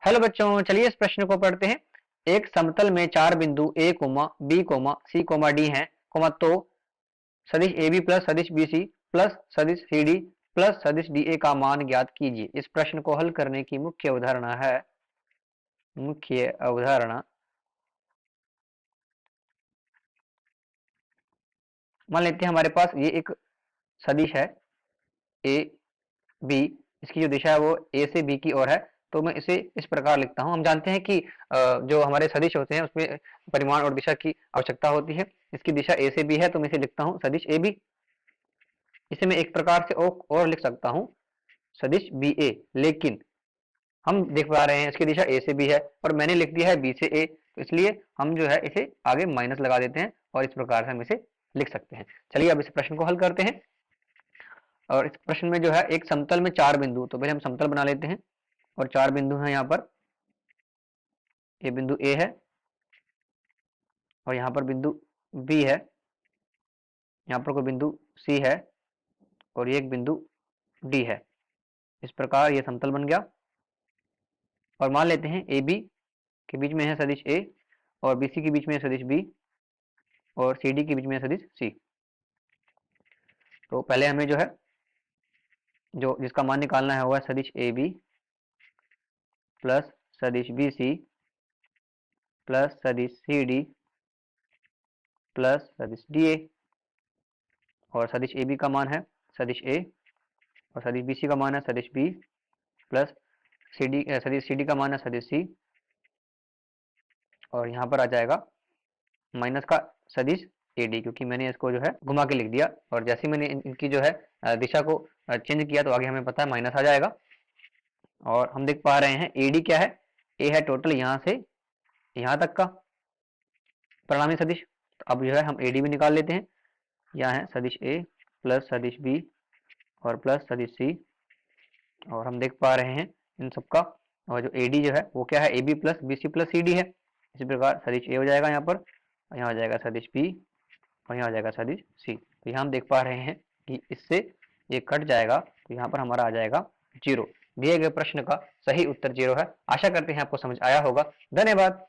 Hello बच्चों, चलिए इस प्रश्न को पढ़ते हैं। एक समतल में चार बिंदु A comma B comma C comma D हैं कोमा तो सदिश ए बी प्लस सदिश बी सी प्लस सदिश सी डी प्लस सदिश डी ए का मान ज्ञात कीजिए। इस प्रश्न को हल करने की मुख्य अवधारणा है। मुख्य अवधारणा मान लेते हैं हमारे पास ये एक सदिश है ए बी। इसकी जो दिशा है वो ए से बी की ओर है। तो मैं इसे इस प्रकार लिखता हूं। हम जानते हैं कि जो हमारे सदिश होते हैं उसमें परिमाण और दिशा की आवश्यकता होती है। इसकी दिशा ए से बी है तो मैं इसे लिखता हूं सदिश ए बी। इसे मैं एक प्रकार से और लिख सकता हूं सदिश बी ए। लेकिन हम देख पा रहे हैं इसकी दिशा ए से बी है और मैंने लिख दिया है बी से ए, तो इसलिए हम जो है इसे आगे माइनस लगा देते हैं और इस प्रकार से हम इसे लिख सकते हैं। चलिए अब इस प्रश्न को हल करते हैं। और इस प्रश्न में जो है एक समतल में चार बिंदु, तो पहले हम समतल बना लेते हैं और चार बिंदु हैं यहाँ पर। ये बिंदु ए है और यहाँ पर बिंदु बी है, यहाँ पर कोई बिंदु सी है और ये एक बिंदु डी है। इस प्रकार ये समतल बन गया। और मान लेते हैं ए बी के बीच में है सदिश ए और बी सी के बीच में है सदिश बी और सी डी के बीच में है सदिश सी। तो पहले हमें जो है जो जिसका मान निकालना है वो है सदिश ए बी प्लस सदिश बी सी प्लस सदिश सी डी प्लस सदिश डी ए। और सदिश ए बी का मान है सदिश ए और सदिश बी सी का मान है सदिश बी प्लस सदिश सी डी का मान है सदिश सी। और यहाँ पर आ जाएगा माइनस का सदिश ए डी, क्योंकि मैंने इसको जो है घुमा के लिख दिया और जैसे ही मैंने इनकी जो है दिशा को चेंज किया तो आगे हमें पता है माइनस आ जाएगा। और हम देख पा रहे हैं ए डी क्या है, ए है टोटल यहाँ से यहाँ तक का परिणामी सदिश। तो अब जो है हम ए डी भी निकाल लेते हैं। यहाँ है सदिश ए प्लस सदिश बी और प्लस सदिश सी। और हम देख पा रहे हैं इन सबका और जो ए डी जो है वो क्या है A B plus B C plus C D है। इसी प्रकार सदिश ए हो जाएगा यहाँ पर, यहाँ हो जाएगा सदिश बी और यहाँ हो जाएगा सदिश सी। तो यहाँ हम देख पा रहे हैं कि इससे ये कट जाएगा तो यहाँ पर हमारा आ जाएगा जीरो। दिए गए प्रश्न का सही उत्तर जीरो है। आशा करते हैं आपको समझ आया होगा। धन्यवाद।